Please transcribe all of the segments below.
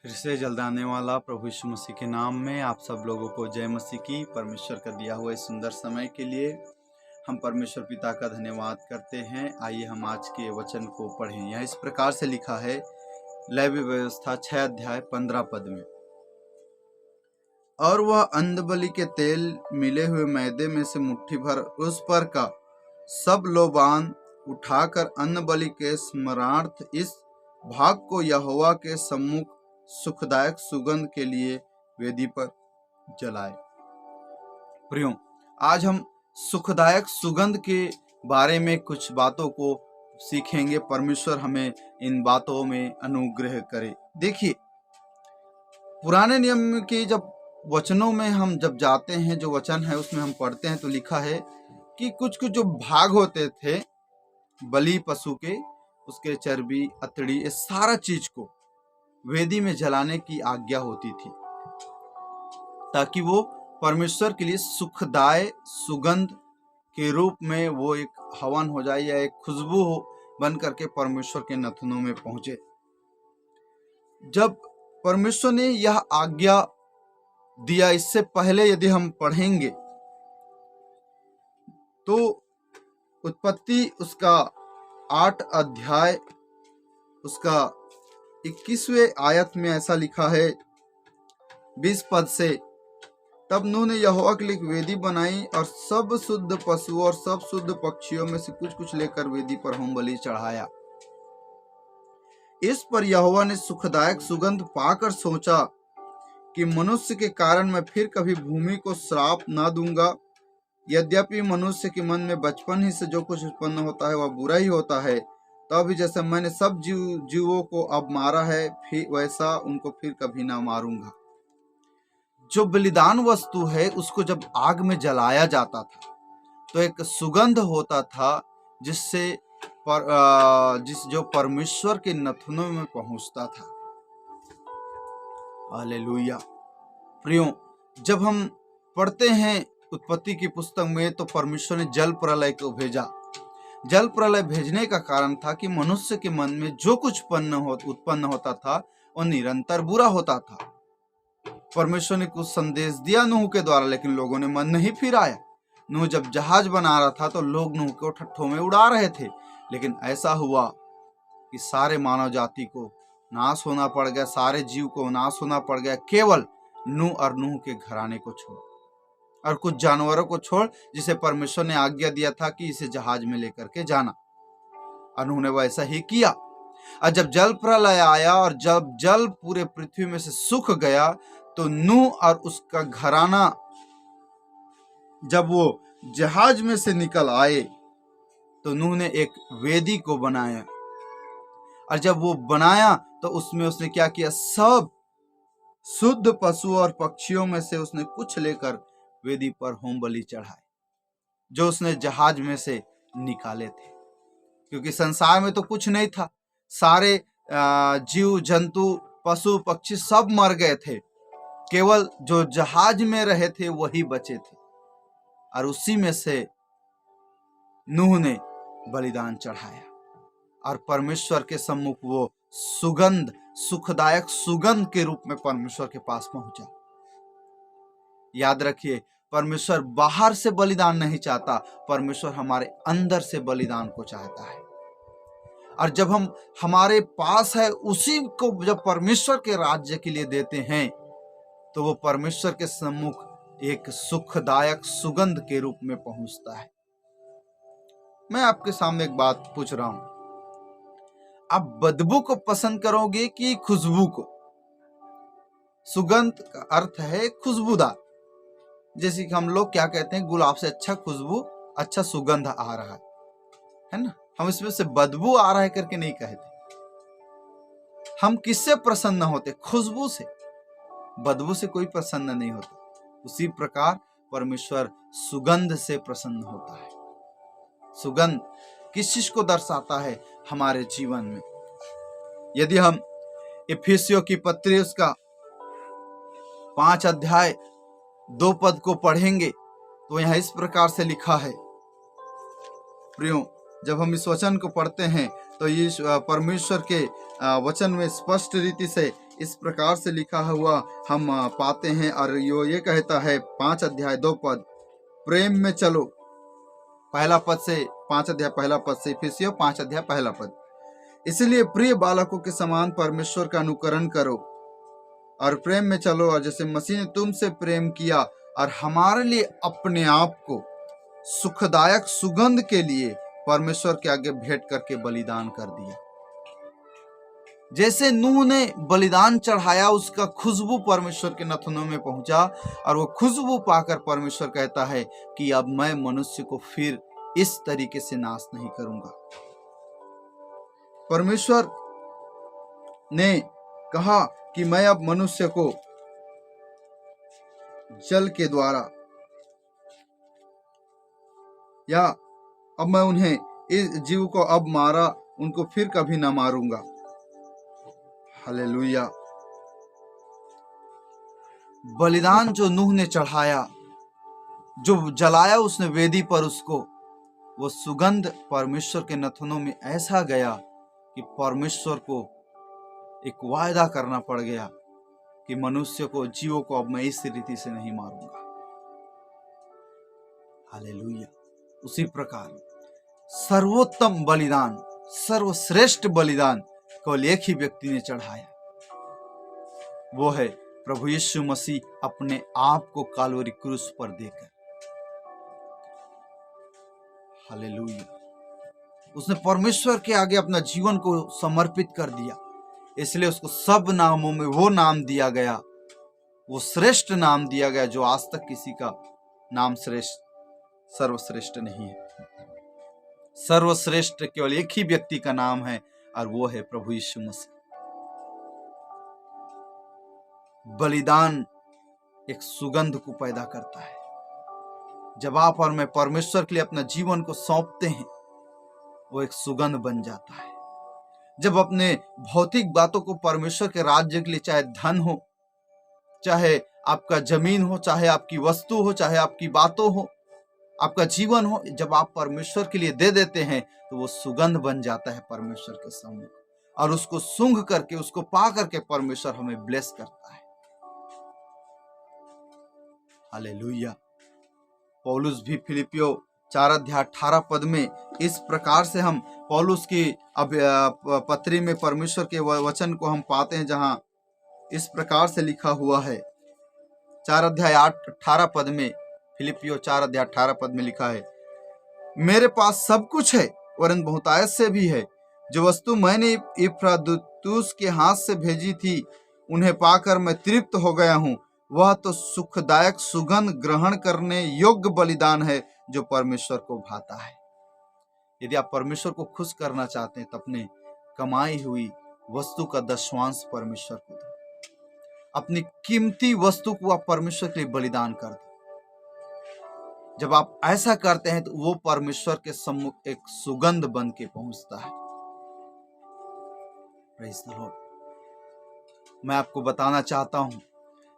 हृदय जलदाने वाला प्रभु यीशु मसीह के नाम में आप सब लोगों को जय मसीह की। परमेश्वर का दिया हुआ इस सुंदर समय के लिए हम परमेश्वर पिता का धन्यवाद करते हैं। आइए हम आज के वचन को पढ़ें। यहाँ इस प्रकार से लिखा है, लेवी व्यवस्था 6 अध्याय 15 पद में, और वह अन्नबलि के तेल मिले हुए मैदे में से मुट्ठी भर उस पर का सब लोबान उठाकर अन्नबलि के स्मरणार्थ इस भाग को यहोवा के सम्मुख सुखदायक सुगंध के लिए वेदी पर जलाए। प्रियो, आज हम सुखदायक सुगंध के बारे में कुछ बातों को सीखेंगे। परमेश्वर हमें इन बातों में अनुग्रह करे। देखिए, पुराने नियम के जब वचनों में हम जब जाते हैं, जो वचन है उसमें हम पढ़ते हैं तो लिखा है कि कुछ कुछ जो भाग होते थे बलि पशु के, उसके चर्बी, अतड़ी, ये सारा चीज को वेदी में जलाने की आज्ञा होती थी, ताकि वो परमेश्वर के लिए सुखदाय सुगंध के रूप में वो एक हवन हो जाए या एक खुशबू हो बन करके परमेश्वर के नथनों में पहुंचे। जब परमेश्वर ने यह आज्ञा दिया, इससे पहले यदि हम पढ़ेंगे तो उत्पत्ति उसका 8 अध्याय उसका 21वें आयत में ऐसा लिखा है 20 पद से, तब नूह ने यहोवा के लिए एक वेदी बनाई और सब शुद्ध पशुओं और सब शुद्ध पक्षियों में से कुछ कुछ लेकर वेदी पर होम बलि चढ़ाया। इस पर यहोवा ने सुखदायक सुगंध पाकर सोचा कि मनुष्य के कारण मैं फिर कभी भूमि को श्राप न दूंगा। यद्यपि मनुष्य के मन में बचपन ही से जो कुछ उत्पन्न होता है वह बुरा ही होता है, तो भी जैसे मैंने सब जीवों को अब मारा है, फिर वैसा उनको फिर कभी ना मारूंगा। जो बलिदान वस्तु है उसको जब आग में जलाया जाता था तो एक सुगंध होता था जिससे जो परमेश्वर के नथनों में पहुंचता था। हालेलुया। प्रियो, जब हम पढ़ते हैं उत्पत्ति की पुस्तक में तो परमेश्वर ने जल प्रलय को भेजा। जल प्रलय भेजने का कारण था कि मनुष्य के मन में जो कुछ उत्पन्न होता था वो निरंतर बुरा होता था। परमेश्वर ने कुछ संदेश दिया नूह के द्वारा, लेकिन लोगों ने मन नहीं फिराया। नूह जब जहाज बना रहा था तो लोग नूह को ठट्ठों में उड़ा रहे थे, लेकिन ऐसा हुआ कि सारे मानव जाति को नाश होना पड़ गया, सारे जीव को नाश होना पड़ गया, केवल नूह और नूह के घराने को छोड़ और कुछ जानवरों को छोड़, जिसे परमेश्वर ने आज्ञा दिया था कि इसे जहाज में लेकर के जाना। और उन्होंने वैसा ही किया। और जब जल प्रलय आया और जब जल पूरे पृथ्वी में से सूख गया तो नूह और उसका घराना जब वो जहाज में से निकल आए तो नूह ने एक वेदी को बनाया। और जब वो बनाया तो उसमें उसने क्या किया, सब शुद्ध पशु और पक्षियों में से उसने कुछ लेकर वेदी पर होम बलि चढ़ाए, जो उसने जहाज में से निकाले थे। क्योंकि संसार में तो कुछ नहीं था, सारे जीव जंतु पशु पक्षी सब मर गए थे, केवल जो जहाज में रहे थे वही बचे थे। और उसी में से नूह ने बलिदान चढ़ाया और परमेश्वर के सम्मुख वो सुगंध, सुखदायक सुगंध के रूप में परमेश्वर के पास पहुंचा। याद रखिए, परमेश्वर बाहर से बलिदान नहीं चाहता, परमेश्वर हमारे अंदर से बलिदान को चाहता है। और जब हम हमारे पास है उसी को जब परमेश्वर के राज्य के लिए देते हैं तो वो परमेश्वर के सम्मुख एक सुखदायक सुगंध के रूप में पहुंचता है। मैं आपके सामने एक बात पूछ रहा हूं, आप बदबू को पसंद करोगे कि खुशबू को? सुगंध का अर्थ है खुशबूदार। जैसे कि हम लोग क्या कहते हैं, गुलाब से अच्छा खुशबू, अच्छा सुगंध आ रहा है ना। हम इसमें से बदबू आ रहा है करके नहीं कहते। हम किससे प्रसन्न होते? खुशबू से। बदबू से कोई प्रसन्न नहीं होता। उसी प्रकार परमेश्वर सुगंध से प्रसन्न होता है। सुगंध किस चीज को दर्शाता है हमारे जीवन में? यदि हम इफिसियों की पत्री उसका 5 अध्याय 2 पद को पढ़ेंगे तो यहाँ इस प्रकार से लिखा है। प्रियो, जब हम इस वचन को पढ़ते हैं तो ये परमेश्वर के वचन में स्पष्ट रीति से इस प्रकार से लिखा हुआ हम पाते हैं। और ये कहता है 5 अध्याय 2 पद, प्रेम में चलो, पहला पद से 5 अध्याय पहला पद से, इफिसियों 5 अध्याय पहला पद। इसलिए प्रिय बालकों के समान परमेश्वर का अनुकरण करो और प्रेम में चलो, और जैसे मसीह ने तुमसे प्रेम किया और हमारे लिए अपने आप को सुखदायक सुगंध के लिए परमेश्वर के आगे भेंट करके बलिदान कर दिया। जैसे नूह ने बलिदान चढ़ाया, उसका खुशबू परमेश्वर के नथनों में पहुंचा, और वो खुशबू पाकर परमेश्वर कहता है कि अब मैं मनुष्य को फिर इस तरीके से नाश नहीं करूंगा। परमेश्वर ने कहा कि मैं अब मनुष्य को जल के द्वारा, या अब मैं उन्हें, इस जीव को अब मारा, उनको फिर कभी ना मारूंगा। हालेलुया। बलिदान जो नूह ने चढ़ाया, जो जलाया उसने वेदी पर, उसको वो सुगंध परमेश्वर के नथनों में ऐसा गया कि परमेश्वर को एक वायदा करना पड़ गया कि मनुष्य को, जीवों को अब मैं इस रीति से नहीं मारूंगा। हालेलुया। उसी प्रकार सर्वोत्तम बलिदान, सर्वश्रेष्ठ बलिदान केवल एक ही व्यक्ति ने चढ़ाया, वो है प्रभु यीशु मसीह अपने आप को काल्वरी क्रूस पर देकर। हालेलुया। उसने परमेश्वर के आगे अपना जीवन को समर्पित कर दिया, इसलिए उसको सब नामों में वो नाम दिया गया, वो श्रेष्ठ नाम दिया गया जो आज तक किसी का नाम श्रेष्ठ, सर्वश्रेष्ठ नहीं है। सर्वश्रेष्ठ केवल एक ही व्यक्ति का नाम है, और वो है प्रभु यीशु मसीह। बलिदान एक सुगंध को पैदा करता है। जब आप और मैं परमेश्वर के लिए अपना जीवन को सौंपते हैं, वो एक सुगंध बन जाता है। जब अपने भौतिक बातों को परमेश्वर के राज्य के लिए, चाहे धन हो, चाहे आपका जमीन हो, चाहे आपकी वस्तु हो, चाहे आपकी बातों हो, आपका जीवन हो, जब आप परमेश्वर के लिए दे देते हैं तो वो सुगंध बन जाता है परमेश्वर के सामने, और उसको सूंघ करके, उसको पा करके परमेश्वर हमें ब्लेस करता है। हालेलुया। पौलुस भी फिलिपियों 4 अध्याय 18 पद में इस प्रकार से, हम पौलुस की पत्री में परमेश्वर के वचन को हम पाते हैं, जहां इस प्रकार से लिखा हुआ है। 4 अध्याय 18 पद में, फिलिपियों 4 अध्याय 18 पद में लिखा है, मेरे पास सब कुछ है वरन बहुतायत से भी है। जो वस्तु मैंने इफ्रादुतुस के हाथ से भेजी थी, उन्हें पाकर मैं तृप्त हो गया हूँ। वह तो सुखदायक सुगंध ग्रहण करने योग्य बलिदान है, जो परमेश्वर को भाता है। यदि आप परमेश्वर को खुश करना चाहते हैं तो अपने कमाई हुई वस्तु का 10वांश परमेश्वर को दो। अपनी कीमती वस्तु को आप परमेश्वर के लिए बलिदान कर दो। जब आप ऐसा करते हैं तो वो परमेश्वर के सम्मुख एक सुगंध बन के पहुंचता है। Praise the Lord. मैं आपको बताना चाहता हूं,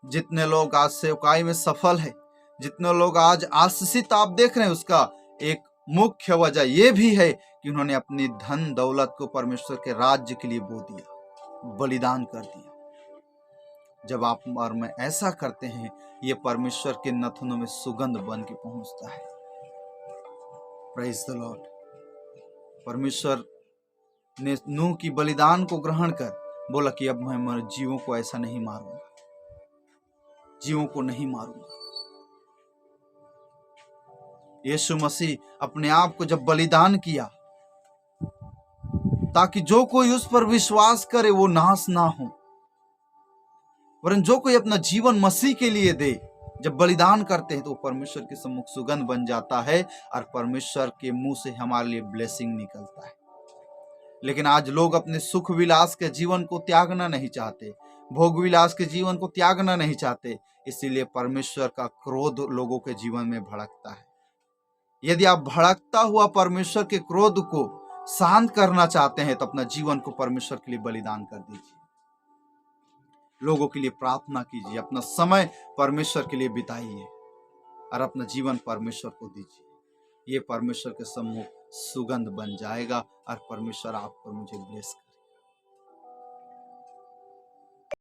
जितने लोग आज सेवकाई में सफल है, जितने लोग आज आशीषित आप देख रहे हैं, उसका एक मुख्य वजह यह भी है कि उन्होंने अपनी धन दौलत को परमेश्वर के राज्य के लिए बो दिया, बलिदान कर दिया। जब आप और मैं ऐसा करते हैं, ये परमेश्वर के नथनों में सुगंध बन के पहुंचता है। Praise the Lord. परमेश्वर ने नूह की बलिदान को ग्रहण कर बोला कि अब मैं जीवों को ऐसा नहीं मारूंगा, जीवों को नहीं मारूंगा। यीशु मसीह अपने आप को जब बलिदान किया, ताकि जो कोई उस पर विश्वास करे वो नाश ना हो, वरन जो कोई अपना जीवन मसीह के लिए दे, जब बलिदान करते हैं तो परमेश्वर के सम्मुख सुगंध बन जाता है, और परमेश्वर के मुंह से हमारे लिए ब्लेसिंग निकलता है। लेकिन आज लोग अपने सुख विलास के जीवन को त्यागना नहीं चाहते, भोग विलास के जीवन को त्यागना नहीं चाहते, इसीलिए परमेश्वर का क्रोध लोगों के जीवन में भड़कता है। यदि आप भड़कता हुआ परमेश्वर के क्रोध को शांत करना चाहते हैं तो अपना जीवन को परमेश्वर के लिए बलिदान कर दीजिए, लोगों के लिए प्रार्थना कीजिए, अपना समय परमेश्वर के लिए बिताइए और अपना जीवन परमेश्वर को दीजिए। ये परमेश्वर के सम्मुख सुगंध बन जाएगा और परमेश्वर आपको मुझे ब्लेस